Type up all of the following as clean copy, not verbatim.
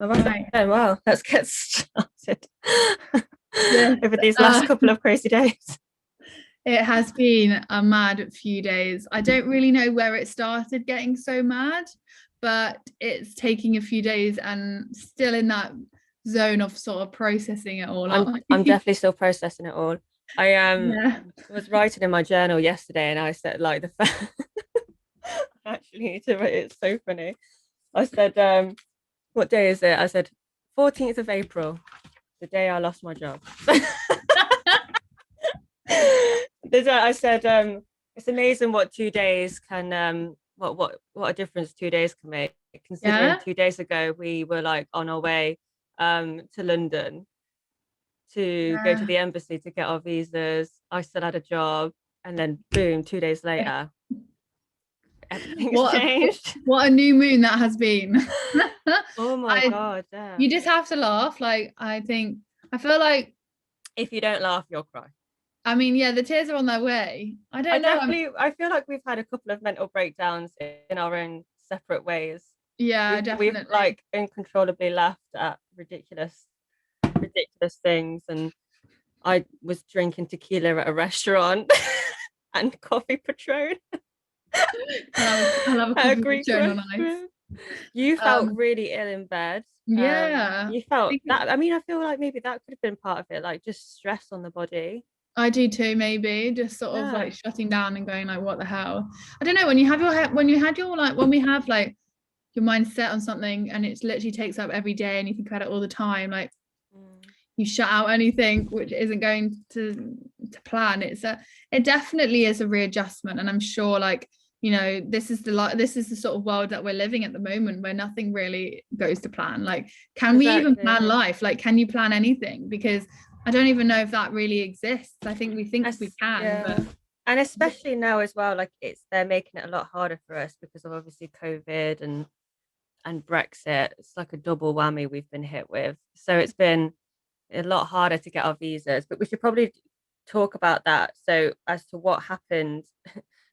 All right, then, well, let's get started Yeah. over these last couple of crazy days. It has been a mad few days. I don't really know where it started getting so mad, but it's taking a few days and still in that zone of sort of processing it all I'm up. I'm definitely still processing it all. I Yeah. was writing in my journal yesterday, and I said like I actually need to write it. It's so funny. I said, what day is it? I said 14th of April, the day I lost my job. I said, it's amazing what 2 days can what a difference 2 days can make. Considering Yeah. 2 days ago we were like on our way to London to go to Yeah. the embassy to get our visas. I still had a job, and then boom, 2 days later, everything's What a, changed. what a new moon that has been. Oh my I God, yeah. You just have to laugh. Like I feel like If you don't laugh, you'll cry. yeah, the tears are on their way. I don't know. I feel like we've had a couple of mental breakdowns in our own separate ways. Yeah, We've definitely. like uncontrollably laughed at ridiculous things, and I was drinking tequila at a restaurant and coffee Patron I'll have a at a coffee with Greek Joan on ice. restaurant. You felt Um, really ill in bed. yeah, You I felt think that. I mean, I feel like maybe that could have been part of it, like just stress on the body. I do too. Maybe just sort of Yeah. like shutting down and going like, what the hell? I don't know. When you have your head, when we have like your mind set on something and it literally takes up every day and you think about it all the time, like Mm. you shut out anything which isn't going to plan. It definitely is a readjustment, and I'm sure like this is the sort of world that we're living at the moment where nothing really goes to plan. Like, can we even plan Exactly. life? Like, can you plan anything? Because I don't even know if that really exists. I think we can, but Yeah. And especially now as well, like they're making it a lot harder for us because of obviously COVID and Brexit. It's like a double whammy we've been hit with. So it's been a lot harder to get our visas, but we should probably talk about that. So as to what happened,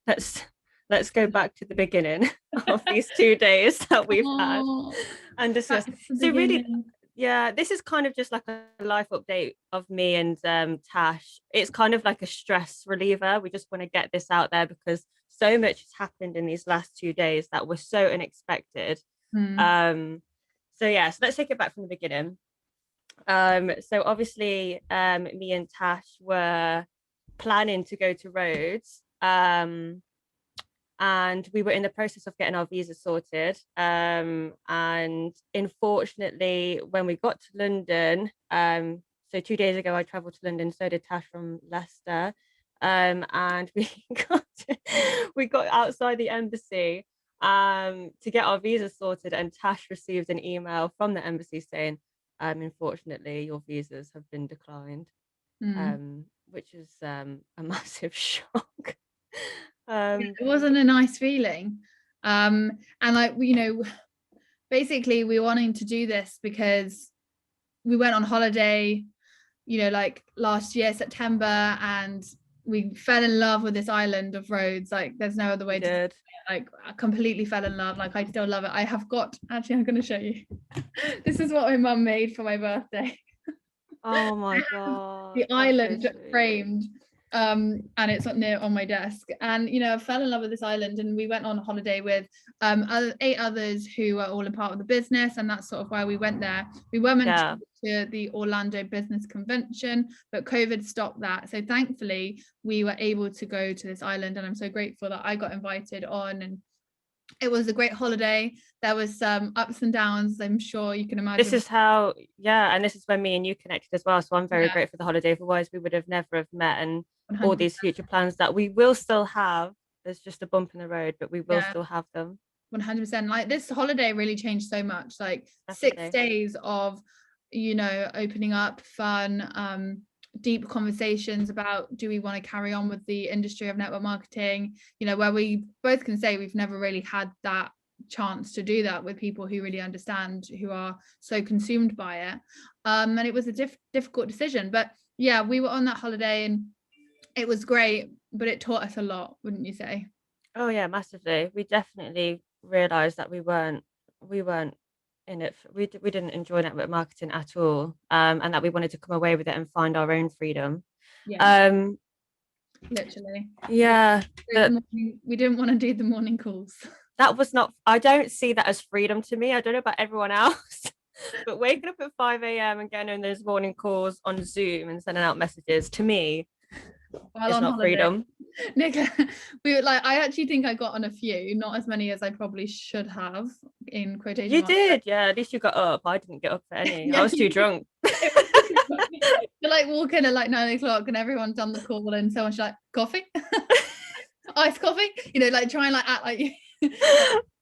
let's let's go back to the beginning of these 2 days that we've had oh, and back discuss. to the So really, beginning. yeah, this is kind of just like a life update of me and Tash. It's kind of like a stress reliever. We just want to get this out there because so much has happened in these last 2 days that were so unexpected. Hmm. Um, so let's take it back from the beginning. So obviously, me and Tash were planning to go to Rhodes. And we were in the process of getting our visa sorted. And unfortunately, when we got to London, so 2 days ago, I travelled to London. So did Tash from Leicester, and we got outside the embassy to get our visa sorted, and Tash received an email from the embassy saying, unfortunately, your visas have been declined, Hmm. which is a massive shock. It um, wasn't a nice feeling. And like, basically we wanting to do this because we went on holiday, like last year, September, and we fell in love with this island of Rhodes. Like, there's no other we way to say did. it. Like, I completely fell in love. Like, I still love it. I have got, actually, I'm going to show you. This is what my mum made for my birthday. Oh my God, The that's so island sweet. framed, and it's near on my desk. And I fell in love with this island, and we went on holiday with eight others who were all a part of the business, and that's sort of why we went there. We were meant to Yeah, go to the Orlando Business Convention, but COVID stopped that. So thankfully we were able to go to this island, and I'm so grateful that I got invited on. And it was a great holiday. There was some ups and downs, I'm sure you can this imagine. is how, yeah, and this is when me and you connected as well. So I'm very Yeah, grateful for the holiday. Otherwise, we would have never have met, and all 100%. these future plans that we will still have. There's just a bump in the road, but we will Yeah, still have them. 100%. Like, this holiday really changed so much. Like, 6 Definitely. days of opening up, fun, deep conversations about, do we want to carry on with the industry of network marketing, where we both can say we've never really had that chance to do that with people who really understand, who are so consumed by it. And it was a difficult decision, but yeah, we were on that holiday and it was great, but it taught us a lot, wouldn't you say? Oh yeah, massively. We definitely realized that we weren't in it. We didn't enjoy network marketing at all, and that we wanted to come away with it and find our own freedom. Yeah, Um, literally. yeah, but We didn't want to do the morning calls. that was not. I don't see that as freedom to me. I don't know about everyone else. But waking up at 5 a.m. and getting on those morning calls on Zoom and sending out messages to me While is on not holiday. freedom. Nicola, we were like, I actually think I got on a few, not as many as I probably should have, in quotation You marks. did, yeah. At least you got up. I didn't get up for any. I Yeah, was too drunk. you're like walking at like 9 o'clock and everyone's done the call and someone's like, coffee? Iced coffee? You know, like try and like act like you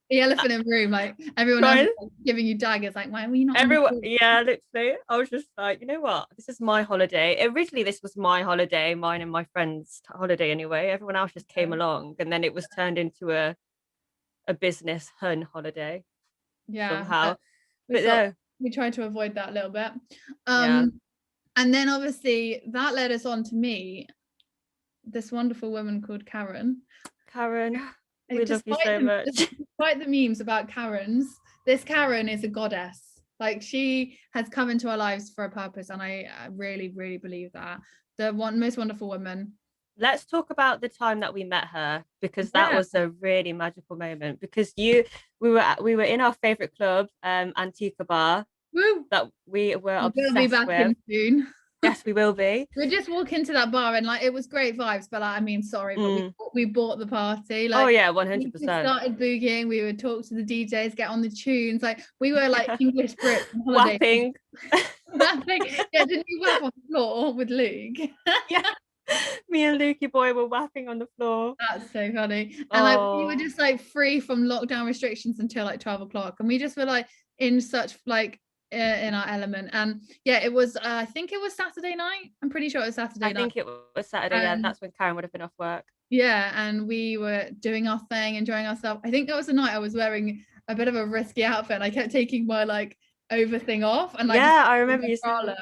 the elephant in the room, like everyone else is like, giving you daggers, like, why were you not on the call? Yeah, literally. I was just like, you know what? This is my holiday. Originally, this was my holiday, mine and my friend's holiday anyway. Everyone else just came along, and then it was turned into a business hun holiday Yeah, somehow. we But sort no, we tried to avoid that a little bit. yeah. And then obviously that led us on to meet this wonderful woman called Karen. Karen, we love you so much. Despite the memes about Karens, this Karen is a goddess. Like she has come into our lives for a purpose, and I really, really believe that. The most wonderful woman. Let's talk about the time that we met her, because that Yeah. was a really magical moment. Because we were in our favorite club, Antica Bar, Woo! that we were We will be obsessed back with. in soon. Yes, we will be. We just walk into that bar and like it was great vibes, but like I mean, sorry, but we bought the party. Oh Like yeah, we 100%. started boogieing, we would talk to the DJs, get on the tunes. Like we were like English Brits on holiday. Wapping. Yeah, didn't you wap on the floor with Luke? Yeah. Me and Lukey boy were wapping on the floor. That's so funny. And like we were just like free from lockdown restrictions until like 12 o'clock. And we just were like in such like in our element. And yeah, it was I think it was Saturday night. I'm pretty sure it was Saturday night. I think it was Saturday, yeah. That's when Karen would have been off work. Yeah, and we were doing our thing, enjoying ourselves. I think that was the night I was wearing a bit of a risky outfit. I kept taking my like over thing off and like yeah, I remember you saying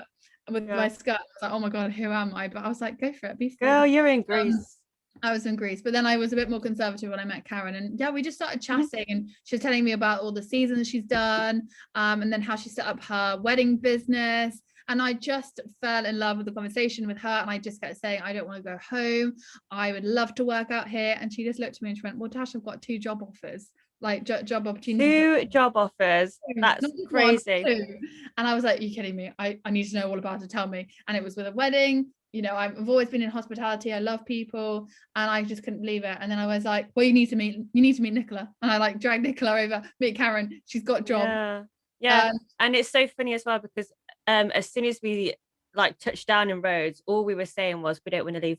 with my skirt. I was like, oh my god, who am I? But I was like, go for it, be free. Girl, you're in Greece. I was in Greece, but then I was a bit more conservative when I met Karen, and yeah, we just started chatting, and she was telling me about all the seasons she's done, and then how she set up her wedding business. And I just fell in love with the conversation with her, and I just kept saying, I don't want to go home. I would love to work out here. And she just looked at me and she went, well, Tash, I've got 2 job offers, like job opportunities. 2 job offers. That's crazy. 1, 2. And I was like, are you kidding me? I need to know all about it. Tell me. And it was with a wedding. You know, I've always been in hospitality. I love people, and I just couldn't believe it. And then I was like, well, you need to meet Nicola. And I like dragged Nicola over, meet Karen. She's got a job. Yeah. And it's so funny as well, because as soon as we like touched down in Rhodes, all we were saying was, we don't want to leave.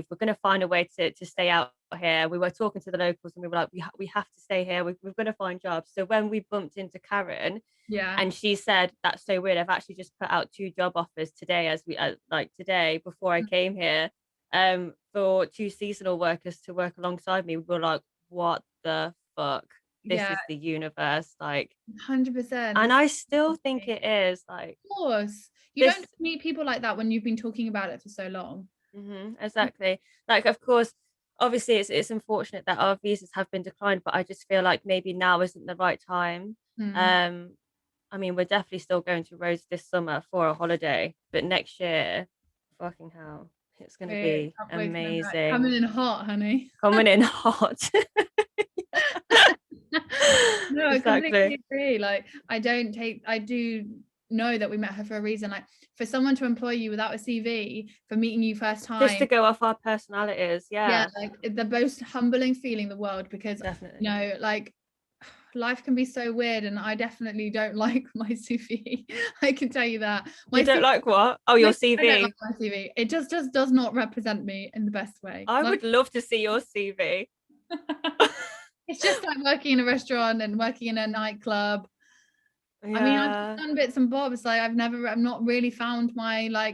We're going to find a way to stay out here. We were talking to the locals and we were like, we have to stay here. We're going to find jobs. So when we bumped into Karen, and she said, that's so weird, I've actually just put out 2 job offers today, today before I came here, for 2 seasonal workers to work alongside me. We were like, what the fuck? This is the universe, like 100%. And I still think it is, like, of course you don't meet people like that when you've been talking about it for so long. Exactly. Like, of course, obviously it's unfortunate that our visas have been declined, but I just feel like maybe now isn't the right time. I mean, we're definitely still going to Rhodes this summer for a holiday, but next year, fucking hell, it's going to be amazing. Coming in hot, honey. Coming in hot. No, I completely agree. Like, I do know that we met her for a reason. Like, for someone to employ you without a CV, for meeting you first time, just to go off our personalities. Yeah, like the most humbling feeling in the world, because definitely, you know, like, life can be so weird, and I definitely don't like my CV. I can tell you that. You don't like what? Oh, your CV. I don't like my CV. It just does not represent me in the best way. I would love to see your CV. It's just like working in a restaurant and working in a nightclub. I mean, I've done bits and bobs. Like I've not really found my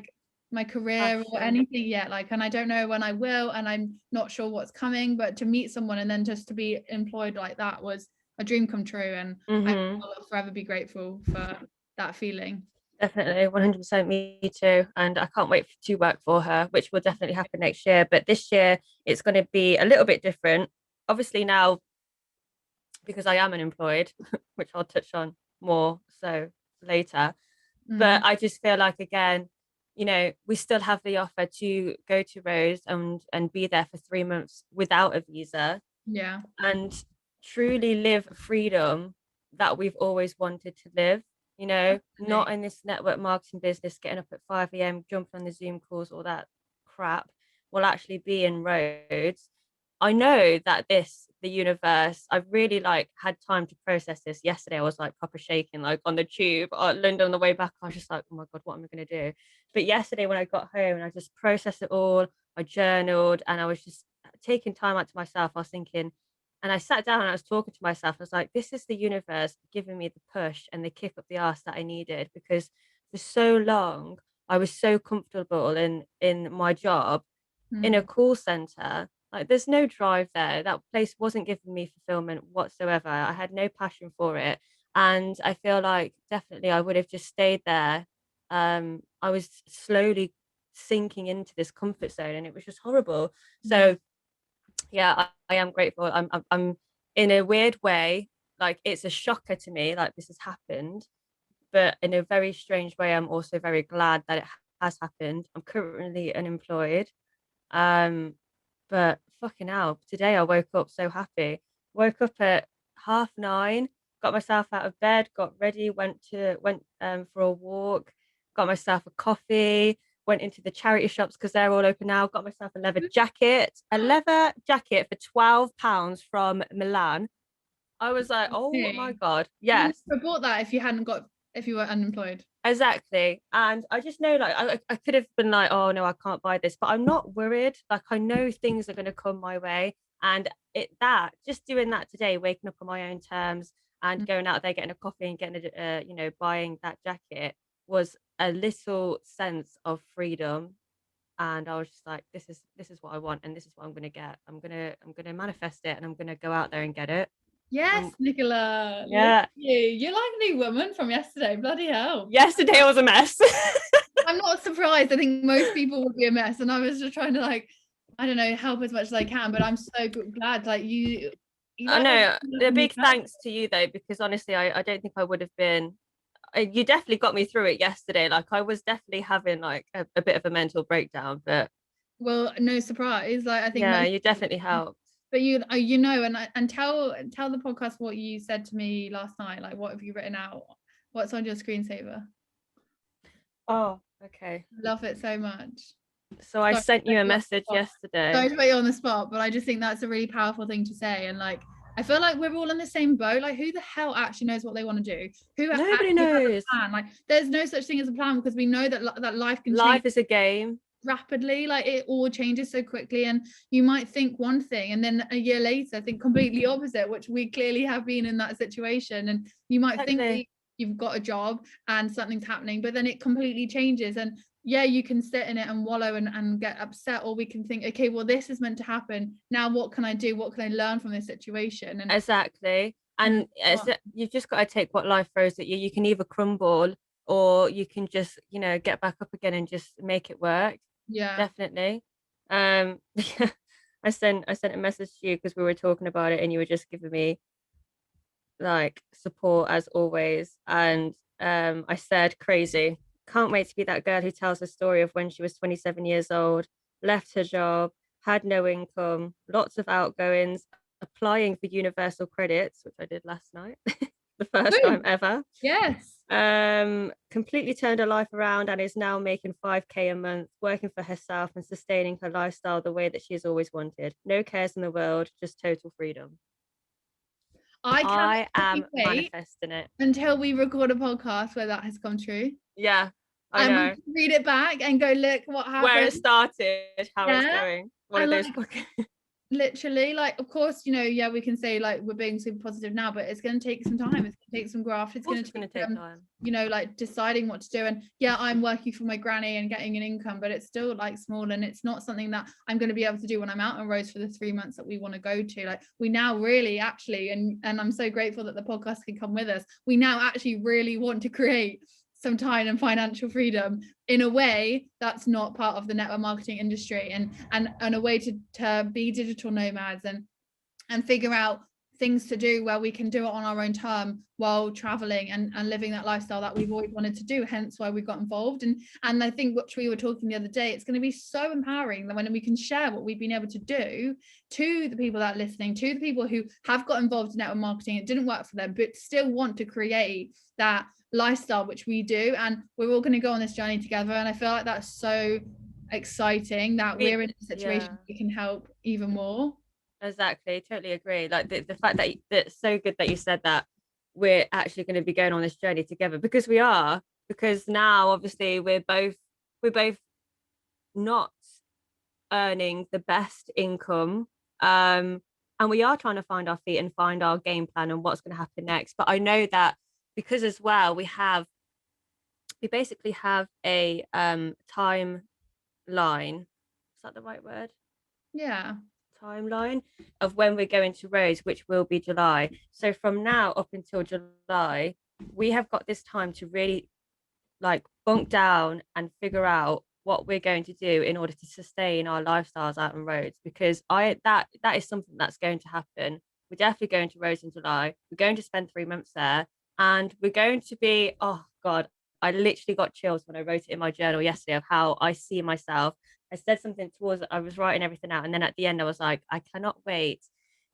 career or anything yet. Like, and I don't know when I will, and I'm not sure what's coming. But to meet someone and then just to be employed like that was a dream come true, and I will forever be grateful for that feeling. Definitely, 100%, me too. And I can't wait to work for her, which will definitely happen next year. But this year, it's going to be a little bit different. Obviously now, because I am unemployed, which I'll touch on more so later. But I just feel like, again, you know, we still have the offer to go to Rose and be there for 3 months without a visa Yeah. and truly live freedom that we've always wanted to live, you know, not in this network marketing business, getting up at 5 a.m., jumping on the Zoom calls, all that crap. Will actually be in Rhodes. I know that the universe, I've really like had time to process this. Yesterday, I was like proper shaking, like on the tube or London on the way back. I was just like, oh my God, what am I going to do? But yesterday, when I got home and I just processed it all, I journaled and I was just taking time out to myself. I was thinking, and I sat down and I was talking to myself. I was like, this is the universe giving me the push and the kick up the arse that I needed, because for so long I was so comfortable in my job in a call center. Like there's no drive there. That place wasn't giving me fulfillment whatsoever. I had no passion for it. And I feel like definitely I would have just stayed there. I was slowly sinking into this comfort zone and it was just horrible. So yeah, I am grateful. I'm in a weird way, like it's a shocker to me, like this has happened, but in a very strange way, I'm also very glad that it has happened. I'm currently unemployed. Um, but fucking hell, today I woke up so happy. Woke up at 9:30, got myself out of bed, got ready, went for a walk, got myself a coffee, went into the charity shops because they're all open now, got myself a leather jacket for £12 from Milan. I was like, oh my God, You yes. would have bought that if you were unemployed. Exactly. And I just know like I could have been like, oh no, I can't buy this, but I'm not worried. Like I know things are going to come my way. And just doing that today, waking up on my own terms and going out there, getting a coffee and getting buying that jacket was a little sense of freedom. And I was just like, this is what I want and this is what I'm gonna get. I'm gonna manifest it and I'm gonna go out there and get it. Yes, Nicola. Look Yeah. at you. You're like a new woman from yesterday. Bloody hell. Yesterday was a mess. I'm not surprised. I think most people would be a mess. And I was just trying to like, I don't know, help as much as I can. But I'm so glad like you I like know. A new big thanks to you though, because honestly, I don't think I would have been. You definitely got me through it yesterday. Like I was definitely having like a bit of a mental breakdown, but well, no surprise. Like I think yeah, most you definitely helped. but you know, and tell the podcast what you said to me last night. Like what have you written out? What's on your screensaver? Oh, okay. Love it so much. So I Sorry, sent you a message yesterday. sorry to put you on the spot, but I just think that's a really powerful thing to say. And like, I feel like we're all in the same boat. Like, who the hell actually knows what they want to do? Who Nobody actually has a knows. plan? Like, there's no such thing as a plan because we know that that life can change Life is a game. rapidly. Like, it all changes so quickly, and you might think one thing, and then a year later think completely opposite, which we clearly have been in that situation. And you might think that you've got a job and something's happening, but then it completely changes. And yeah, you can sit in it and wallow and get upset, or we can think, okay, well, this is meant to happen. Now, what can I do? What can I learn from this situation? And Exactly. And you've just got to take what life throws at you. You can either crumble or you can just, get back up again and just make it work. yeah, Definitely. I sent a message to you because we were talking about it and you were just giving me like support as always. And I said, crazy. Can't wait to be that girl who tells the story of when she was 27 years old, left her job, had no income, lots of outgoings, applying for universal credits, which I did last night, the first time ever. yes. Completely turned her life around and is now making 5K a month, working for herself and sustaining her lifestyle the way that she has always wanted. No cares in the world, just total freedom. I am manifesting it until we record a podcast where that has come true. Yeah, I know. And we read it back and go, look what happened. Where it started, how it's going. One of those literally, like, of course, yeah, we can say like we're being super positive now, but it's going to take some time. It's going to take some graft. It's going to take time. Like deciding what to do. And yeah, I'm working for my granny and getting an income, but it's still like small, and it's not something that I'm going to be able to do when I'm out on roads for the 3 months that we want to go to. Like we now really actually, and I'm so grateful that the podcast can come with us. We now actually really want to create some time and financial freedom in a way that's not part of the network marketing industry, and a way to be digital nomads and figure out things to do where we can do it on our own term while traveling and living that lifestyle that we've always wanted to do, hence why we got involved. And I think what we were talking the other day, it's going to be so empowering that when we can share what we've been able to do to the people that are listening, to the people who have got involved in network marketing, it didn't work for them but still want to create that lifestyle which we do, and we're all going to go on this journey together. And I feel like that's so exciting that we're in a situation we can help even more. Exactly, totally agree. Like the fact that it's so good that you said that we're actually going to be going on this journey together, because we are, because now obviously we're both not earning the best income, and we are trying to find our feet and find our game plan and what's going to happen next. But I know that because as well we basically have a timeline. Is that the right word? Yeah. Timeline of when we're going to Rhodes, which will be July. So from now up until July, we have got this time to really like bunk down and figure out what we're going to do in order to sustain our lifestyles out on Rhodes, because that is something that's going to happen. We're definitely going to Rhodes in July. We're going to spend 3 months there, and we're going to be, oh God, I literally got chills when I wrote it in my journal yesterday of how I see myself. I said something towards, I was writing everything out, and then at the end I was like, I cannot wait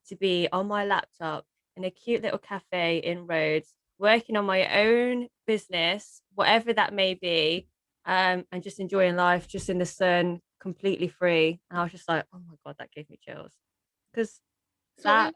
to be on my laptop in a cute little cafe in Rhodes, working on my own business, whatever that may be, and just enjoying life, just in the sun, completely free. And I was just like, oh my God, that gave me chills, because that's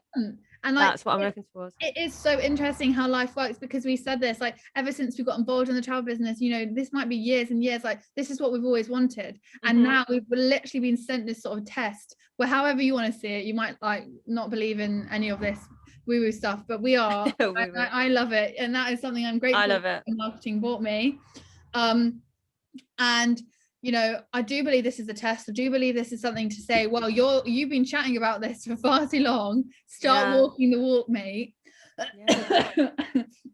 what I'm looking towards. It is so interesting how life works, because we said this, like, ever since we got involved in the travel business, you know, this might be years and years, like, this is what we've always wanted. And now we've literally been sent this sort of test where, however you want to see it, you might like not believe in any of this woo-woo stuff, but we are. I love it, and that is something I'm grateful. I love it. Marketing brought me, and you know, I do believe this is a test. I do believe this is something to say, well, you've been chatting about this for far too long. Start walking the walk, mate.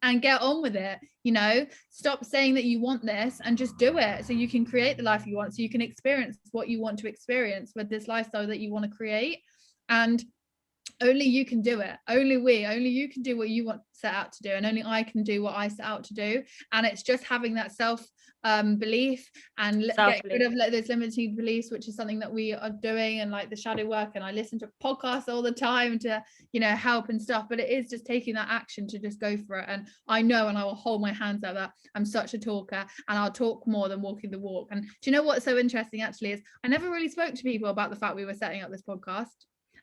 And get on with it. You know, stop saying that you want this and just do it, so you can create the life you want, so you can experience what you want to experience with this lifestyle that you want to create. And only you can do it. Only you can do what you want set out to do, and only I can do what I set out to do. And it's just having that self belief and get rid of like those limiting beliefs, which is something that we are doing, and like the shadow work. And I listen to podcasts all the time to, you know, help and stuff, but it is just taking that action to just go for it. And I know, and I will hold my hands up, that I'm such a talker, and I'll talk more than walking the walk. And do you know what's so interesting actually is I never really spoke to people about the fact we were setting up this podcast.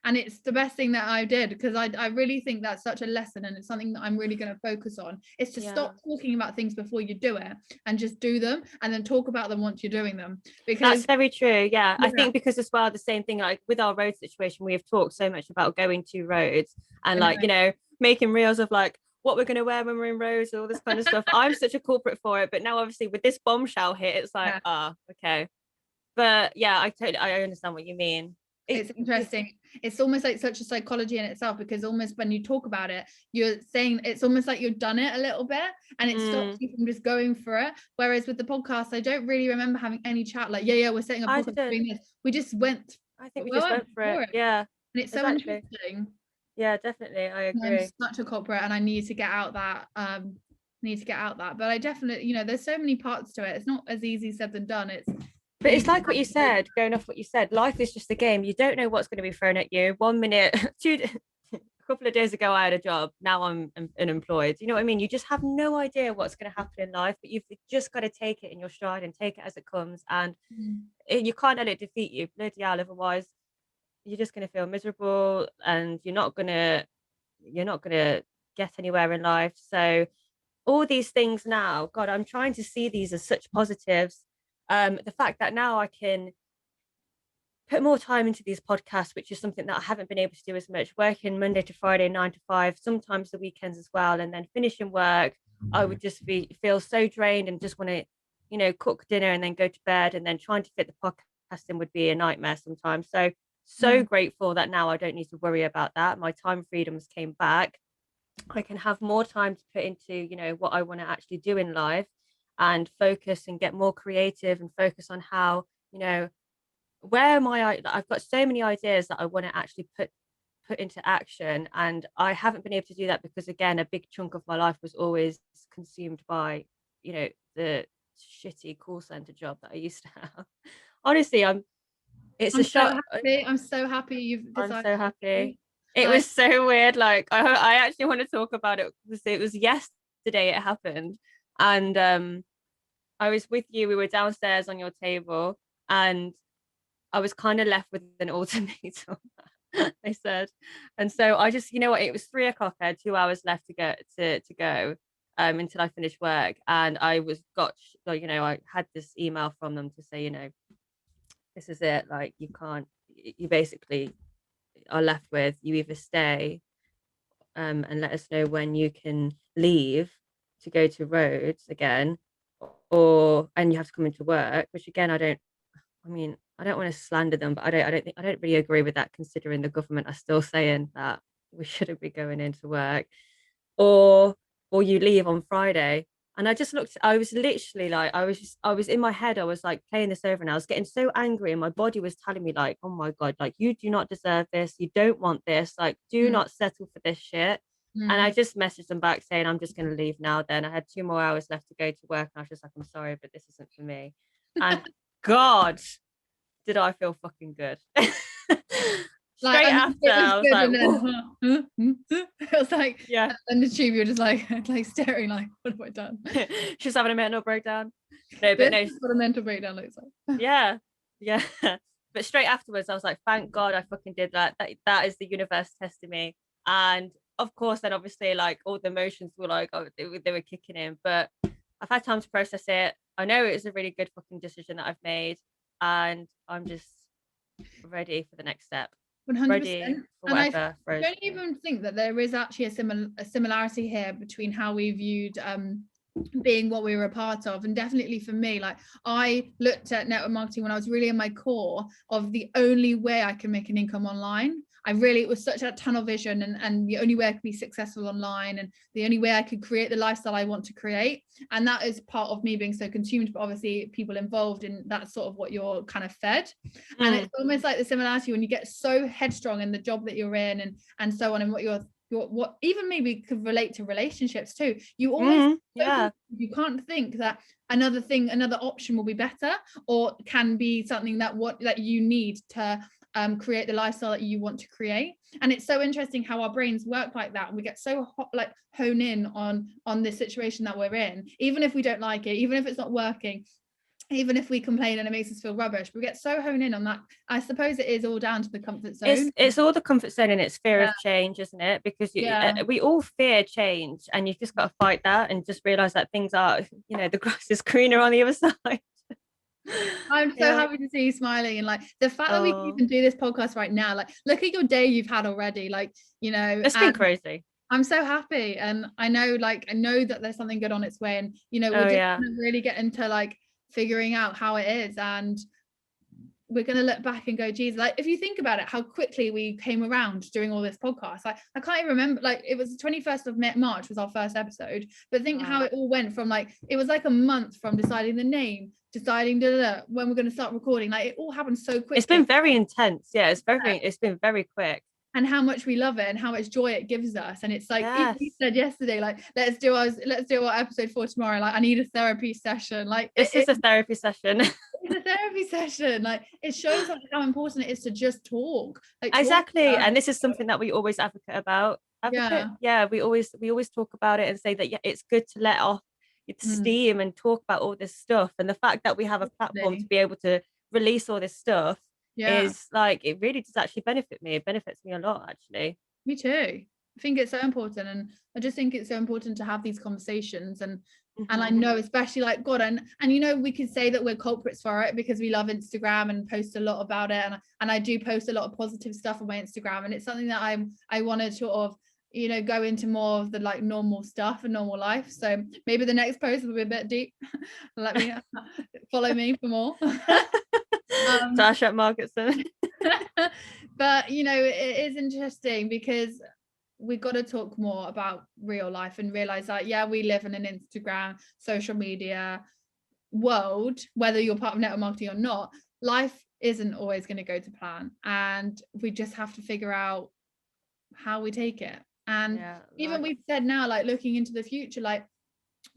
And it's the best thing that I did, because I really think that's such a lesson, and it's something that I'm really going to focus on, is to stop talking about things before you do it and just do them, and then talk about them once you're doing them. Because that's very true. Yeah. I think because as well, the same thing, like with our road situation, we have talked so much about going to Rhodes and like, you know, making reels of like what we're going to wear when we're in Rhodes, all this kind of stuff. I'm such a corporate for it, but now obviously with this bombshell hit, it's like, okay. But yeah, I understand what you mean. It's interesting. It's almost like such a psychology in itself, because almost when you talk about it, you're saying it's almost like you've done it a little bit, and it stops you from just going for it. Whereas with the podcast, I don't really remember having any chat like, we're setting up a podcast doing this. We just went. I think we just went for it. Yeah. And it's so interesting. Yeah, definitely. I agree. I'm such a corporate, and I need to get out that. But I definitely, you know, there's so many parts to it. It's not as easy said than done. But it's like what you said, going off what you said, life is just a game. You don't know what's going to be thrown at you. 1 minute, a couple of days ago, I had a job. Now I'm unemployed. You know what I mean? You just have no idea what's going to happen in life, but you've just got to take it in your stride and take it as it comes. And you can't let it defeat you. Bloody hell, otherwise you're just going to feel miserable, and you're not going to get anywhere in life. So all these things now, God, I'm trying to see these as such positives. The fact that now I can put more time into these podcasts, which is something that I haven't been able to do as much, working Monday to Friday, 9 to 5, sometimes the weekends as well, and then finishing work, I would just feel so drained and just want to, you know, cook dinner and then go to bed, and then trying to fit the podcasting would be a nightmare sometimes. So grateful that now I don't need to worry about that. My time freedoms came back. I can have more time to put into, you know, what I want to actually do in life, and focus and get more creative and focus on how, you know, I've got so many ideas that I want to actually put into action. And I haven't been able to do that because, again, a big chunk of my life was always consumed by, you know, the shitty call center job that I used to have. Honestly, it's a I'm so shock. happy. I'm so happy you've I'm decided so to do. happy. It Like, was so weird. Like, I actually want to talk about it because it was yesterday it happened. And I was with you. We were downstairs on your table, and I was kind of left with an ultimatum, they said. And so I just, you know what, it was 3 o'clock. I had 2 hours left to go until I finished work. And I you know, I had this email from them to say, you know, this is it. Like, you basically are left with, you either stay and let us know when you can leave to go to Rhodes again, and you have to come into work, which again, I mean, I don't want to slander them, but I don't really agree with that, considering the government are still saying that we shouldn't be going into work, or you leave on Friday. And I just looked, I was literally like, I was in my head, I was like playing this over, and I was getting so angry, and my body was telling me like, oh my God, like, you do not deserve this. You don't want this. Like, do not settle for this shit. And I just messaged them back saying, I'm just going to leave now. Then I had 2 more hours left to go to work. And I was just like, I'm sorry, but this isn't for me. And God, did I feel fucking good. like, Straight I mean, after, it was I was good, like, and then it was like, yeah. and the tube, you're just like staring, like, what have I done? She's having a mental breakdown. No, but This no, is what a mental breakdown looks like. yeah, yeah. But straight afterwards, I was like, thank God I fucking did that. That is the universe testing me. And of course, then obviously, like, all the emotions were like, oh, they were kicking in. But I've had time to process it. I know it was a really good fucking decision that I've made, and I'm just ready for the next step. 100%. Ready for And I whatever throws don't me. even think that there is actually a similarity here between how we viewed being what we were a part of. And definitely for me, like, I looked at network marketing when I was really in my core of the only way I can make an income online. It was such a tunnel vision, and the only way I could be successful online, and the only way I could create the lifestyle I want to create. And that is part of me being so consumed, but obviously people involved in that's sort of what you're kind of fed. And it's almost like the similarity when you get so headstrong in the job that you're in, and so on, and what even maybe could relate to relationships too. You always you can't think that another option will be better, or can be something that you need to create the lifestyle that you want to create. And it's so interesting how our brains work like that. We get so hone in on this situation that we're in, even if we don't like it, even if it's not working, even if we complain and it makes us feel rubbish. We get so honed in on that. I suppose it is all down to the comfort zone. It's all the comfort zone, and it's fear of change, isn't it? Because we all fear change, and you've just got to fight that and just realize that things are, you know, the grass is greener on the other side. I'm so happy to see you smiling, and like the fact that we can even do this podcast right now, like, look at your day you've had already, like, you know, it's been crazy. I'm so happy, and I know that there's something good on its way, and you know, we're just gonna really get into like figuring out how it is, and we're going to look back and go, geez, like, if you think about it, how quickly we came around doing all this podcast. Like, I can't even remember, like, it was the 21st of March was our first episode, but think how it all went from, like, it was like a month from deciding the name, deciding when we're going to start recording. Like, it all happened so quickly. It's been very intense. It's been very quick. And how much we love it, and how much joy it gives us. And it's like, even you said yesterday, like, let's do our episode for tomorrow. Like, I need a therapy session. Like, this is a therapy session. It's a therapy session. Like, it shows like how important it is to just talk. Like, exactly. And this is something that we always advocate about. We always talk about it and say that it's good to let off steam and talk about all this stuff. And the fact that we have a platform to be able to release all this stuff is like, it really does actually benefit me. It benefits me a lot, actually. Me too. I think it's so important, and I just think it's so important to have these conversations, and I know, especially like, God, and you know, we could say that we're culprits for it because we love Instagram and post a lot about it, and I do post a lot of positive stuff on my Instagram, and it's something that I want to sort of, you know, go into more of the like normal stuff and normal life. So maybe the next post will be a bit deep. Let me follow me for more. Dash at Marketson. But you know, it is interesting because we've got to talk more about real life and realize that we live in an Instagram social media world. Whether you're part of network marketing or not, life isn't always going to go to plan, and we just have to figure out how we take it. And Yeah, even like, we've said now, like looking into the future, like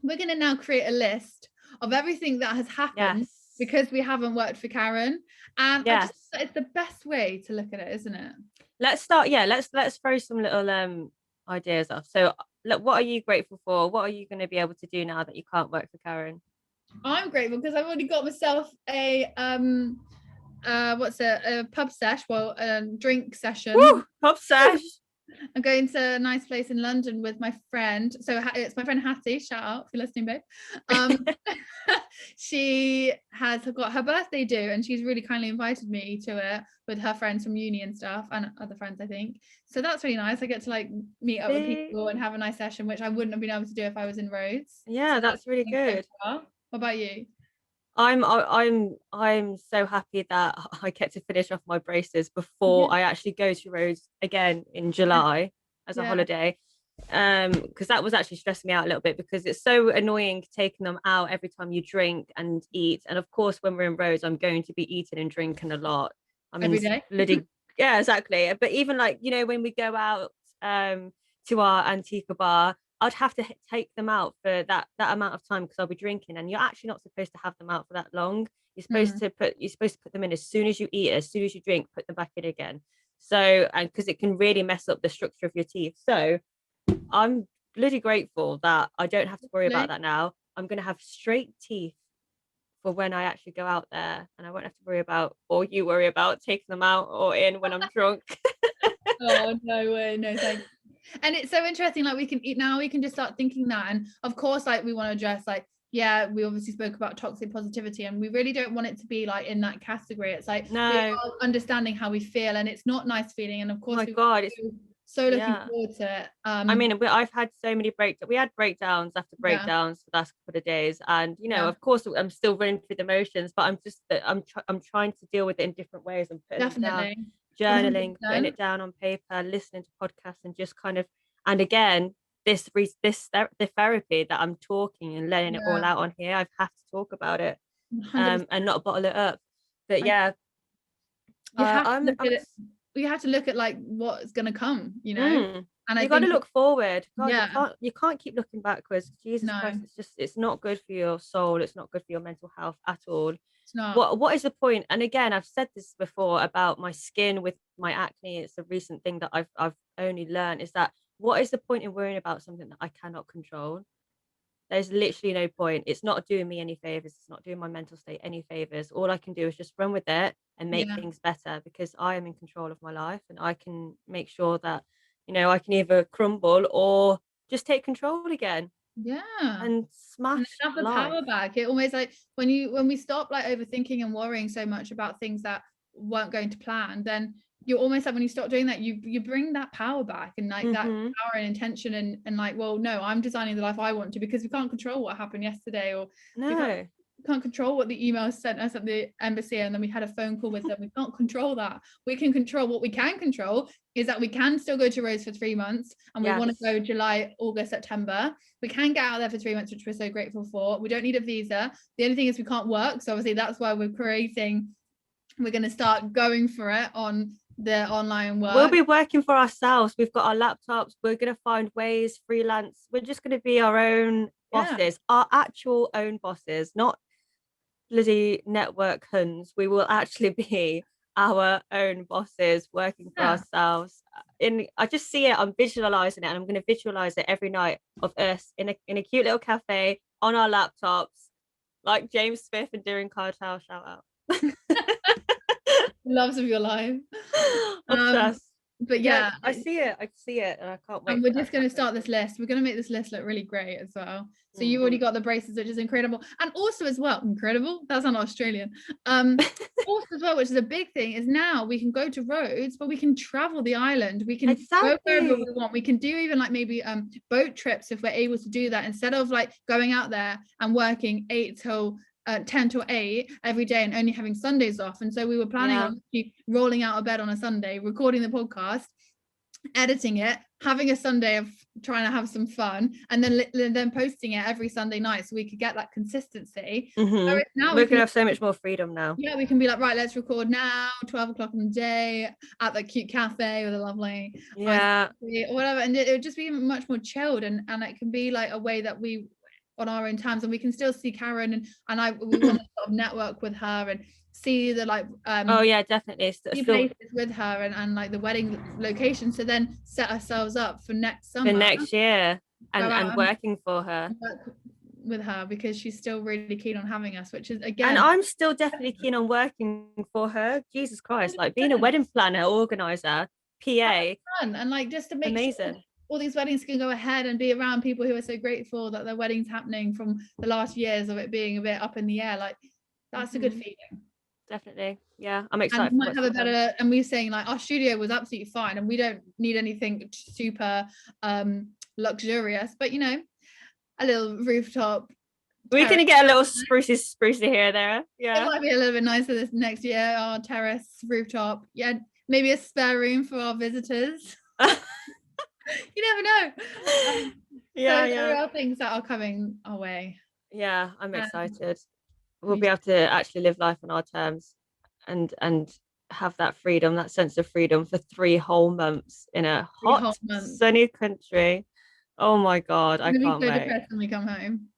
we're going to now create a list of everything that has happened yes, because we haven't worked for Karen. And I just, yes. it's the best way to look at it, isn't it? Let's start. Yeah, let's throw some little ideas off. So, look, what are you grateful for? What are you going to be able to do now that you can't work for Karen? I'm grateful because I've already got myself a what's a pub sesh, well, a drink session. Woo! Pub sesh. I'm going to a nice place in London with my friend. So it's my friend Hattie. Shout out if you're listening, babe. She has got her birthday due, and she's really kindly invited me to it with her friends from uni and stuff, and other friends, I think. So that's really nice. I get to like meet up with people and have a nice session, which I wouldn't have been able to do if I was in Rhodes. Yeah, So that's that's really good. what about you? I'm so happy that I get to finish off my braces before I actually go to Rhodes again in July as a Yeah, holiday. Because that was actually stressing me out a little bit because it's so annoying taking them out every time you drink and eat. And of course, when we're in Rhodes, I'm going to be eating and drinking a lot. I mean, every day. bloody yeah, exactly. But even like, when we go out to our Antigua bar, I'd have to take them out for that amount of time because I'll be drinking, and you're actually not supposed to have them out for that long. You're supposed to put them in as soon as you eat, as soon as you drink, put them back in again. So, and because it can really mess up the structure of your teeth. So I'm bloody grateful that I don't have to worry about that now. I'm gonna have straight teeth for when I actually go out there, and I won't have to worry about, or you worry about, taking them out or in when I'm drunk. Oh, no way, no thanks. And it's so interesting, like we can eat now, we can just start thinking that. And of course, like we want to address, like, yeah, we obviously spoke about toxic positivity, and we really don't want it to be like in that category. It's like we No, are understanding how we feel, and it's not nice feeling. And of oh course, my we God, it's so looking yeah. forward to it. I mean, I've had so many breakdowns. We had breakdowns after Yeah, breakdowns for the last couple of days, and yeah, of course, I'm still running through the motions, but I'm trying to deal with it in different ways. I'm putting them down, definitely, journaling, putting 100%. it down on paper, listening to podcasts, and just kind of, and again, the therapy that I'm talking and letting it all Yeah, out on here. I've had to talk about it, 100%. and not bottle it up. But I, yeah, you have to I'm look at it. You have to look at like what's going to come, Mm. And I You got to think, look forward. God, you yeah, can't keep looking backwards. Jesus no, Christ, it's not good for your soul. It's not good for your mental health at all. it's not. What is the point? And again, I've said this before about my skin with my acne. It's a recent thing that I've only learned is that what is the point in worrying about something that I cannot control? There's literally no point. It's not doing me any favors. It's not doing my mental state any favors. All I can do is just run with it and make Yeah, things better because I am in control of my life and I can make sure that, I can either crumble or just take control again yeah. and And smash have the life. power back. It almost like when we stop like overthinking and worrying so much about things that weren't going to plan, then you're almost like when you stop doing that, you bring that power back and like that Mm-hmm. power and intention and like, well, no, I'm designing the life I want to, because we can't control what happened yesterday, or we No. can't control what the email sent us at the embassy and then we had a phone call with them. We can't control that. We can control what we can control is that we can still go to Rhodes for 3 months, and we want to Yes. go July, August, September. We can get out there for 3 months, which we're so grateful for. We don't need a visa. The only thing is we can't work, so obviously that's why we're going to start going for it on the online work. We'll be working for ourselves. We've got our laptops. We're going to find ways, freelance. We're just going to be our own bosses, our actual own bosses, not bloody network huns. We will actually be our own bosses working for ourselves. I just see it, I'm visualizing it, and I'm going to visualize it every night of us in a cute little cafe on our laptops, like James Smith and doing cartel. Shout out. Loves of your life. Obsessed. But Yeah, yeah, I see it, and I can't wait and for we're that just to going to happen. start this list. We're going to make this list look really great as well. So you've Mm. already got the braces, which is incredible. And also as well, incredible. That's not Australian. Also as well, which is a big thing, is now we can go to Rhodes, but we can travel the island. We can go wherever Exactly. we want. We can do even like maybe boat trips if we're able to do that, instead of like going out there and working 10 till 8 every day and only having Sundays off. And so we were planning on rolling out of bed on a Sunday, recording the podcast, editing it, having a Sunday of trying to have some fun, and then posting it every Sunday night so we could get that consistency. Mm-hmm. Now We can have so much more freedom now. Yeah, we can be like, right, let's record now, 12 o'clock in the day at the cute cafe with a lovely Yeah, or whatever, and it would just be much more chilled, and it can be like a way that we on our own terms, and we can still see Karen, and we want to sort of network with her and see the like oh yeah, definitely see still places with her, and like the wedding location, to then set ourselves up for next for summer, next year, go out and working for her. work with her, because she's still really keen on having us, which is And again I'm still definitely keen on working for her. Jesus Christ, like being a 100%. wedding planner, organizer, PA, Fun, and like just to make sure amazing. all these weddings can go ahead and be around people who are so grateful that their wedding's happening from the last years of it being a bit up in the air. Like that's a good feeling. Definitely. Yeah, I'm And excited we for might what's have a to come. better, and we're saying like our studio was absolutely fine and we don't need anything super luxurious, but you know, a little rooftop We're terrace. gonna get a little sprucey here, there. It Yeah. might be a little bit nicer this next year, our terrace rooftop. Yeah, maybe a spare room for our visitors. You never know. Yeah, So there yeah. are things that are coming our way. Yeah, I'm Um, excited. We'll me be able to actually live life on our terms and have that freedom, that sense of freedom for 3 whole months in a 3 whole hot, months. sunny country. Oh my God, I'm I gonna be can't so wait. depressed when we come home.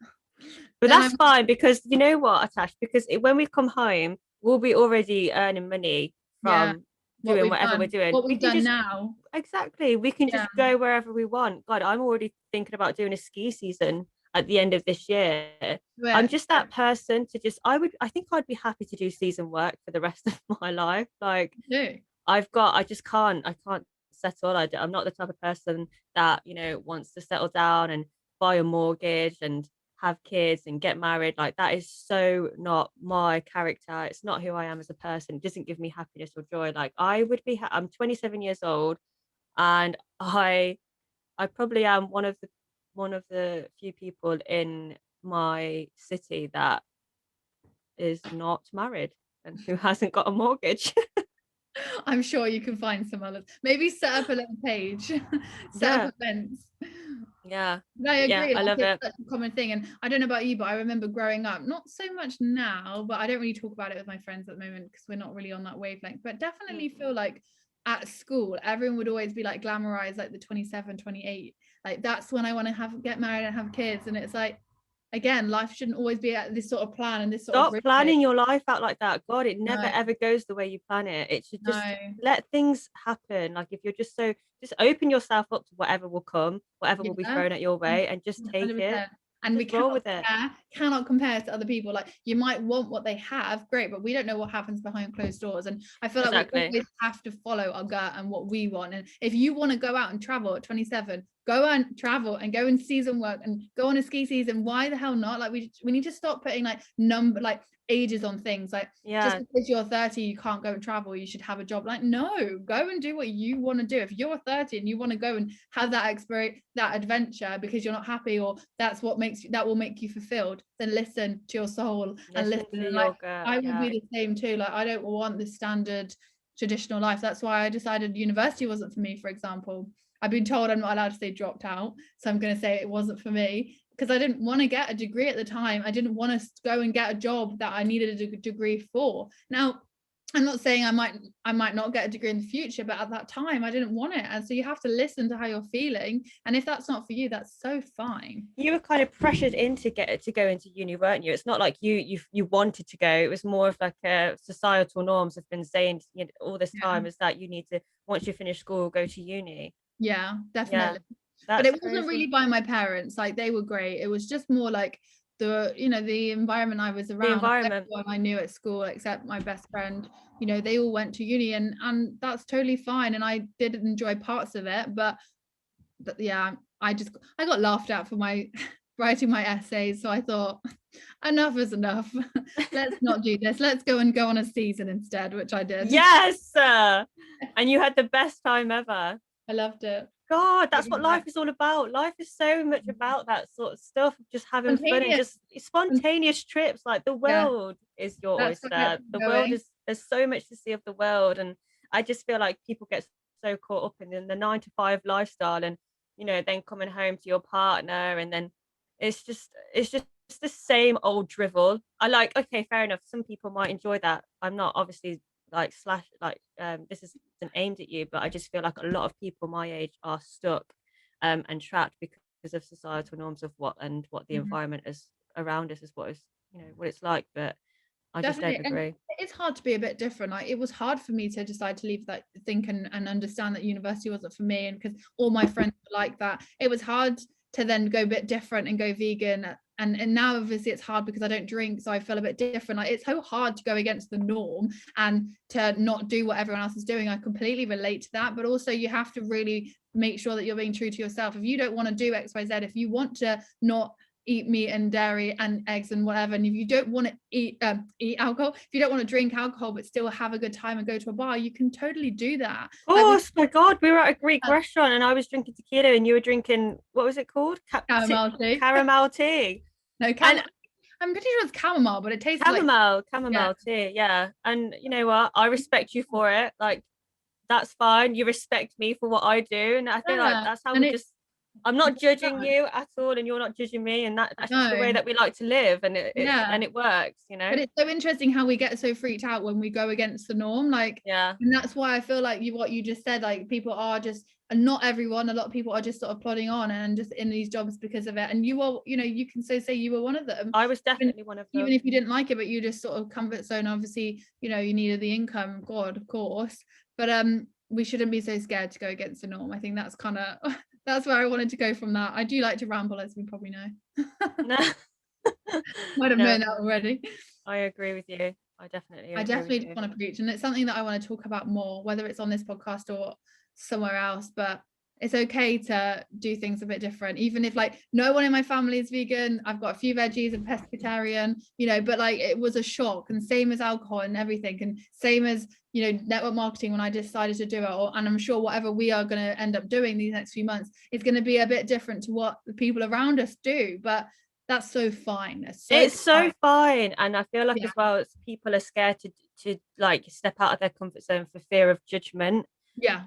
But Then that's I'm fine because you know what, Atash, because when we come home, we'll be already earning money yeah, from doing whatever we're doing. what We we've can done just now. exactly, we can Yeah, just go wherever we want. God, I'm already thinking about doing a ski season at the end of this year. I'm but just that person to just I think I'd be happy to do season work for the rest of my life. Like do. I can't settle. I'm not the type of person that, wants to settle down and buy a mortgage and have kids and get married. Like that is so not my character. It's not who I am as a person. It doesn't give me happiness or joy. Like I would be, I'm 27 years old and I probably am one of the few people in my city that is not married and who hasn't got a mortgage. I'm sure you can find some others. Maybe set up a little page, set Yeah. up events. Yeah. But I But yeah, agree. I Like love it's it. such a common thing, and I don't know about you, but I remember growing up. Not so much now, but I don't really talk about it with my friends at the moment because we're not really on that wavelength. But definitely feel like at school, everyone would always be like glamorized, like the 27, 28. Like that's when I want to get married and have kids, and it's like again, life shouldn't always be at this sort of plan and this sort of Stop rigid. planning your life out like that. God, it never No, ever goes the way you plan it. It should just no, let things happen. Like if you're just open yourself up to whatever will come, whatever will be yeah. thrown at your way, and just take it 100%. and And we just roll with it. cannot compare to other people. Like you might want what they have, great, but we don't know what happens behind closed doors. And I feel like we Exactly. always have to follow our gut and what we want. And if you want to go out and travel at 27, go and travel and go and season work and go on a ski season. Why the hell not? Like we need to stop putting like ages on things. Like just Yeah. because you're 30 you can't go and travel, you should have a job. Like no, go and do what you want to do. If you're 30 and you want to go and have that experience, that adventure, because you're not happy or that will make you fulfilled, then listen to your soul and Listen listen. to And your like gut. I would Yeah. be the same too. Like I don't want the standard traditional life. That's why I decided university wasn't for me, for example. I've been told I'm not allowed to say dropped out, so I'm going to say it wasn't for me because I didn't want to get a degree at the time. I didn't want to go and get a job that I needed a degree for. Now, I'm not saying I might not get a degree in the future, but at that time I didn't want it. And so you have to listen to how you're feeling. And if that's not for you, that's so fine. You were kind of pressured into go into uni, weren't you? It's not like you wanted to go. It was more of like societal norms have been saying, all this Yeah. time is that you need to, once you finish school, go to uni. Yeah, Yeah, definitely. But that's it wasn't really crazy. by my parents. Like they were great. It was just more like the environment I was The around. Like, environment. everyone I knew at school except my best friend, they all went to uni, and that's totally fine. And I did enjoy parts of it, but yeah, I got laughed at for my writing my essays. So I thought enough is enough. Let's not do this. Let's go on a season instead, which I did. Yes, and you had the best time ever. I loved it. God, that's what life is all about. Life is so much about that sort of stuff, just having fun and Spontaneous. just spontaneous trips. Like the Yeah, world is your that's what gets oyster. me The world going. is, there's so much to see of the world. And I just feel like people get so caught up in the 9 to 5 lifestyle, and then coming home to your partner, and then it's just the same old drivel. I like, okay, fair enough, some people might enjoy that. I'm not obviously like this isn't aimed at you, but I just feel like a lot of people my age are stuck and trapped because of societal norms of what the environment is around us is what it's like. But I just don't Definitely. And agree. it's hard to be a bit different. Like, it was hard for me to decide to leave that, think and understand that university wasn't for me, and because all my friends were like that, it was hard to then go a bit different and go vegan. And now obviously it's hard because I don't drink, so I feel a bit different. Like, it's so hard to go against the norm and to not do what everyone else is doing. I completely relate to that, but also you have to really make sure that you're being true to yourself. If you don't want to do XYZ, if you want to not eat meat and dairy and eggs and whatever, and if you don't want to eat alcohol, if you don't want to drink alcohol but still have a good time and go to a bar, you can totally do that. Of Like, course, my God, we were at a Greek restaurant and I was drinking tequila and you were drinking, what was it called? chamomile tea. Caramel tea. No, I'm pretty sure it's chamomile, but it tastes like chamomile tea. Yeah. And you know what? I respect you for it. Like, that's fine. You respect me for what I do. And I feel like that's how I'm not judging you at all, and you're not judging me, and that's just the way that we like to live, and it works, But it's so interesting how we get so freaked out when we go against the norm, like, and that's why I feel like what you just said, like, people are just, and not everyone, a lot of people are just sort of plodding on and just in these jobs because of it, and you are, you can say you were one of them. I was definitely one of them, even if you didn't like it, but you just sort of comfort zone, obviously, you needed the income, God, of course, but we shouldn't be so scared to go against the norm. I think that's kind of that's where I wanted to go from that. I do like to ramble, as we probably know. Might have known that already. I agree with you. I definitely just want to preach, and it's something that I want to talk about more, whether it's on this podcast or somewhere else. But it's okay to do things a bit different, even if like no one in my family is vegan. I've got a few veggies and pescatarian, but like, it was a shock, and same as alcohol and everything, and same as network marketing when I decided to do it, and I'm sure whatever we are going to end up doing these next few months is going to be a bit different to what the people around us do, but that's so fine. It's so fine. And I feel like as well, it's people are scared to like step out of their comfort zone for fear of judgment.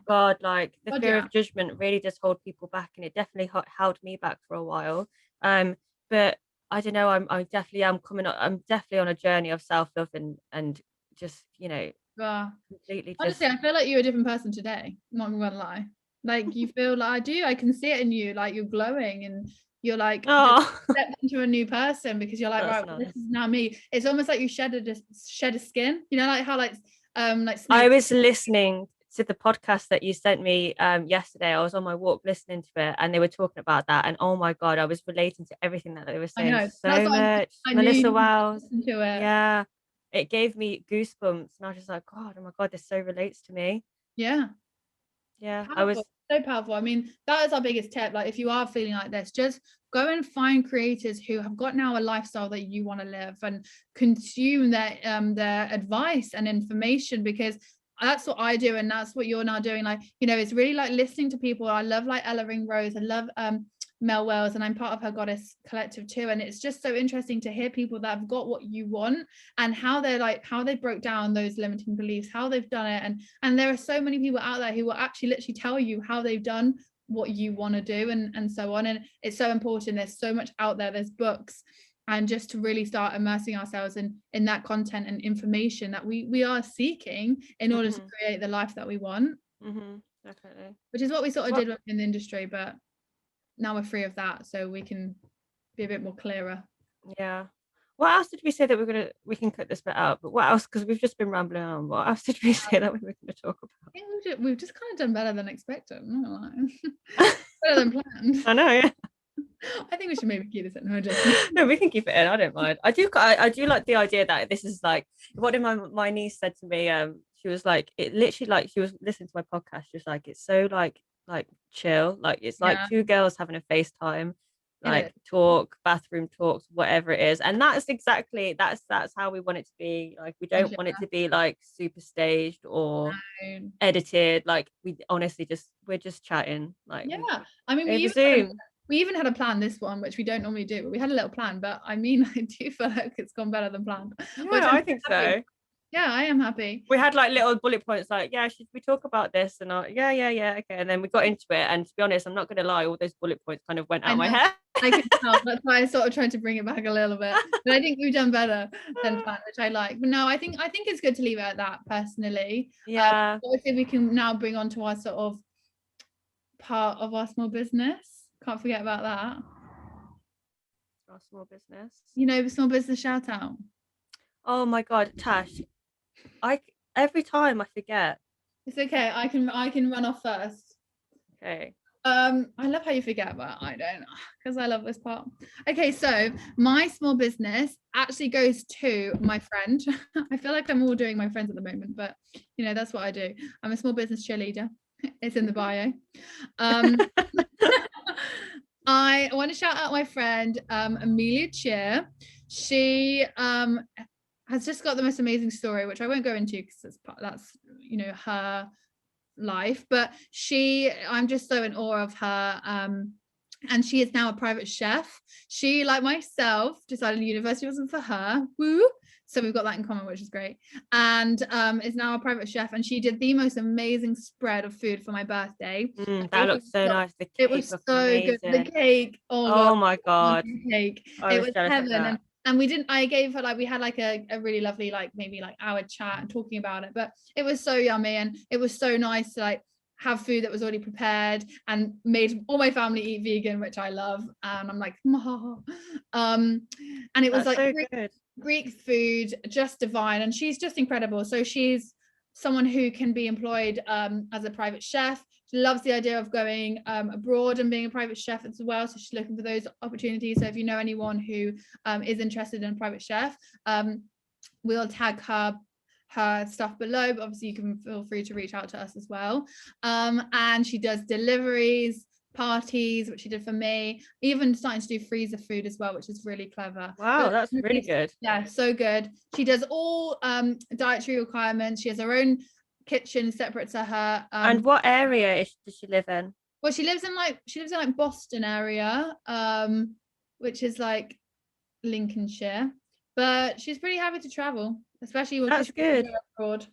God, like the fear of judgment really does hold people back, and it definitely held me back for a while. But I don't know, I'm definitely on a journey of self-love and just completely honestly, I feel like you're a different person today, not gonna lie. Like, you feel like I can see it in you, like you're glowing and you're like stepped into a new person, because you're like, right, this is now me. It's almost like you shed a skin, like how like I was listening to the podcast that you sent me yesterday. I was on my walk listening to it, and they were talking about that, and oh my God, I was relating to everything that they were saying so much. Melissa Wells, yeah, it gave me goosebumps, and I was just like, God, oh my God, this so relates to me. Yeah, powerful. I was so powerful. I mean, that is our biggest tip. Like, if you are feeling like this, just go and find creators who have got now a lifestyle that you want to live, and consume their advice and information, because that's what I do, and that's what you're now doing. Like, it's really like listening to people. I love like Ella Ringrose. I love Mel Wells, and I'm part of her Goddess Collective too, and it's just so interesting to hear people that have got what you want, and how they broke down those limiting beliefs, how they've done it, and there are so many people out there who will actually literally tell you how they've done what you want to do, and so on. And it's so important. There's so much out there. There's books, and just to really start immersing ourselves in that content and information that we are seeking in order to create the life that we want. Definitely. Which is what we sort of did in the industry, but now we're free of that, so we can be a bit more clearer. Yeah. What else did we say that we can cut this bit out? But what else? Because we've just been rambling on. What else did we say that we were going to talk about? I think we've just kind of done better than expected. I'm not gonna lie. Better than planned. I know. Yeah. I think we should maybe keep this in. No, we can keep it in. I don't mind. I do like the idea that this is like what my niece said to me. She was like, it literally, like, she was listening to my podcast. She was like, it's so like chill. Like, it's like two girls having a FaceTime, like talk, bathroom talks, whatever it is. And that's exactly that's how we want it to be. Like, we don't want it to be like super staged or edited. Like, we honestly we're just chatting. Like, I mean, we even had a plan, this one, which we don't normally do, but we had a little plan. But I mean, I do feel like it's gone better than planned. Yeah, I think so. Yeah, I am happy. We had like little bullet points like, yeah, should we talk about this? And yeah, okay. And then we got into it. And to be honest, I'm not going to lie, all those bullet points kind of went out I of my know. head. I can tell. That's why I sort of tried to bring it back a little bit. But I think we've done better than that, which I like. But no, I think it's good to leave it at that personally. Yeah. Obviously we can now bring on to our sort of part of our small business. Can't forget about that. Our small business. You know, the small business shout out. Oh my God, Tash. Every time I forget. It's okay. I can run off first. Okay. I love how you forget, but I don't, because I love this part. Okay, so my small business actually goes to my friend. I feel like I'm all doing my friends at the moment, but you know, that's what I do. I'm a small business cheerleader. It's in the bio. I want to shout out my friend Amelia Cheer. She has just got the most amazing story, which I won't go into because that's you know, her life, but I'm just so in awe of her, and she is now a private chef. She, like myself, decided university wasn't for her. Woo! So we've got that in common, which is great, and is now a private chef, and she did the most amazing spread of food for my birthday. That looks so nice. The cake It was looks so amazing. good. The cake, Oh my God, the cake, I it was was jealous of heaven. that. And we didn't, I gave her, like, we had like a really lovely, like maybe like hour chat and talking about it, but it was so yummy, and it was so nice to like have food that was already prepared and made all my family eat vegan, which I love. And I'm like, and it was That's like so good. Greek food, just divine. And she's just incredible. So she's someone who can be employed as a private chef. She loves the idea of going abroad and being a private chef as well. So she's looking for those opportunities. So if you know anyone who is interested in a private chef, we'll tag her stuff below, but obviously you can feel free to reach out to us as well. And she does deliveries, parties, which she did for me, even starting to do freezer food as well, which is really clever. Wow, that's really good. Yeah, so good. She does all dietary requirements. She has her own kitchen separate to her. And what area does she live in? Well, she lives in like Boston area, which is like Lincolnshire, but she's pretty happy to travel, especially when That's good. abroad.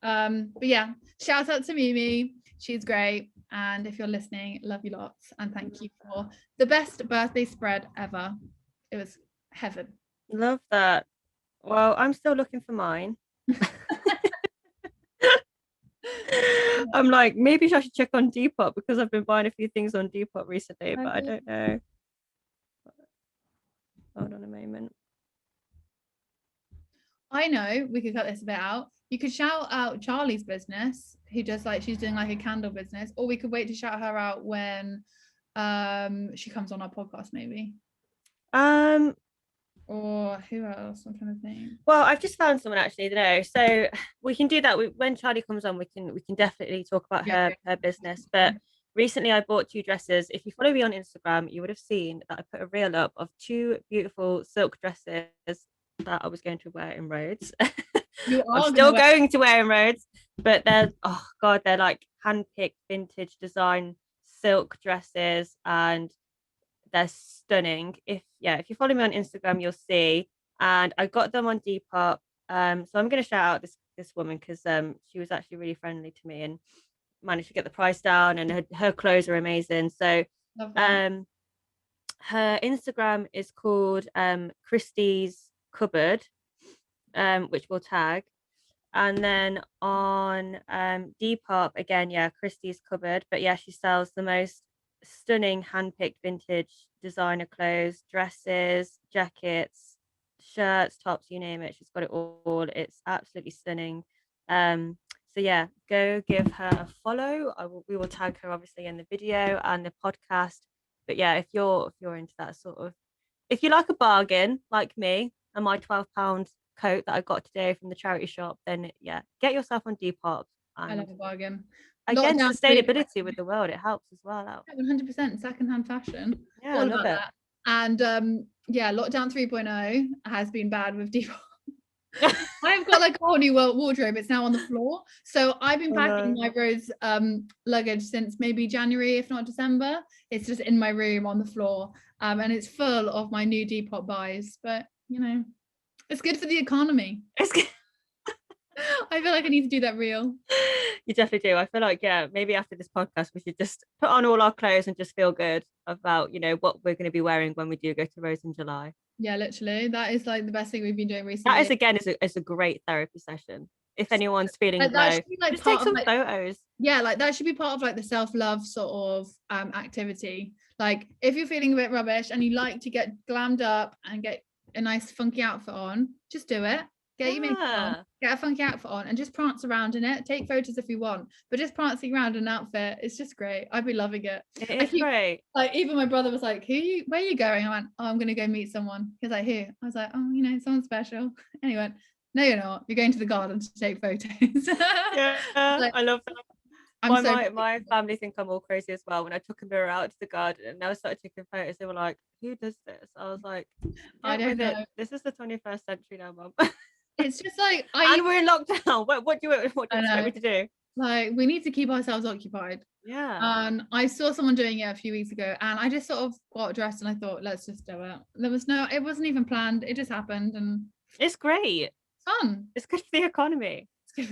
But yeah, shout out to Mimi. She's great. And if you're listening, love you lots. And thank you for the best birthday spread ever. It was heaven. Love that. Well, I'm still looking for mine. I'm like, maybe I should check on Depop because I've been buying a few things on Depop recently, but I don't know. Hold on a moment. I know we could cut this a bit out. You could shout out Charlie's business, who does like, she's doing like a candle business, or we could wait to shout her out when she comes on our podcast, maybe. Or who else? I'm trying to think. Well, I've just found someone actually, so we can do that. When Charlie comes on, we can definitely talk about her business. But recently I bought 2 dresses. If you follow me on Instagram, you would have seen that I put a reel up of 2 beautiful silk dresses that I was going to wear in Rhodes. I'm still going to wear in Rhodes, but they're, oh God, they're like hand-picked vintage design silk dresses, and they're stunning. If you follow me on Instagram, you'll see. And I got them on Depop. So I'm going to shout out this woman because she was actually really friendly to me and managed to get the price down, and her clothes are amazing. So her Instagram is called Christie's Cupboard, which we'll tag. And then on Depop again, Christie's Cupboard. But yeah, she sells the most stunning hand-picked vintage designer clothes, dresses, jackets, shirts, tops, you name it. She's got it all. It's absolutely stunning. So yeah, go give her a follow. We will tag her obviously in the video and the podcast. But yeah, if you're into that sort of, if you like a bargain like me and my £12 coat that I got today from the charity shop, then yeah, get yourself on Depop. I love a bargain. Again, sustainability with the world, it helps as well out. 100% secondhand fashion. Yeah, all about that. And yeah, lockdown 3.0 has been bad with Depop. I've got like a whole new wardrobe. It's now on the floor. So I've been packing my Rose luggage since maybe January, if not December. It's just in my room on the floor. And it's full of my new Depop buys. But you know, it's good for the economy. It's good. I feel like I need to do that reel. You definitely do. I feel like, yeah, maybe after this podcast, we should just put on all our clothes and just feel good about, what we're going to be wearing when we do go to Rose in July. Yeah, literally. That is like the best thing we've been doing That recently. is, again, is a great therapy session. If anyone's feeling Like, that low, should be like just take part of some like, photos. yeah, like that should be part of like the self-love sort of activity. Like if you're feeling a bit rubbish and you like to get glammed up and get a nice funky outfit on, just do it. Get your makeup on, get a funky outfit on, and just prance around in it. Take photos if you want, but just prancing around in an outfit, it's just great. I'd be loving it. It is great. Like even my brother was like, where are you going? I went, oh, I'm gonna go meet someone. He was like, who? I was like, oh, someone special. And he went, no, you're not. You're going to the garden to take photos. Yeah, like, I love that. My family think I'm all crazy as well. When I took a mirror out to the garden and I started taking photos, they were like, who does this? I was like, I don't know. This is the 21st century now, Mum. It's just like and we're in lockdown. What do you expect me to do? Like we need to keep ourselves occupied. Yeah. And I saw someone doing it a few weeks ago and I just sort of got dressed and I thought, let's just do it. It wasn't even planned. It just happened and it's great. It's fun. It's good for the economy. It's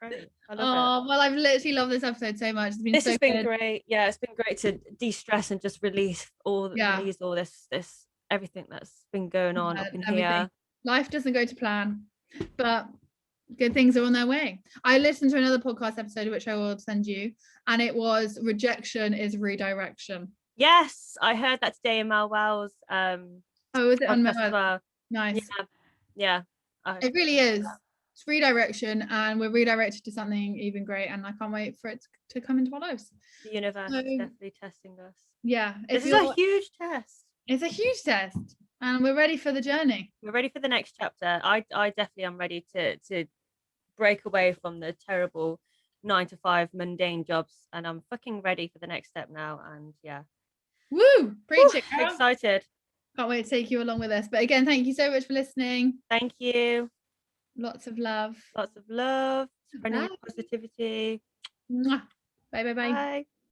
great. I love it. Well, I've literally loved this episode so much. This has been great. Yeah, it's been great to de-stress and just release all this everything that's been going on up in here. Life doesn't go to plan, but good things are on their way. I listened to another podcast episode which I will send you, and it was rejection is redirection. Yes, I heard that today in Mal Wow's was it on Mal? well. Nice. Yeah. It really is. It's redirection, and we're redirected to something even great, and I can't wait for it to come into our lives. The universe is definitely testing us. Yeah, this is a huge test. It's a huge test, and we're ready for the journey. We're ready for the next chapter. I definitely am ready to break away from the terrible 9-to-5 mundane jobs, and I'm fucking ready for the next step now. And yeah, woo, preach it, girl. Excited. Can't wait to take you along with us. But again, thank you so much for listening. Thank you. Lots of love. Spreading positivity. Mwah. Bye. Bye.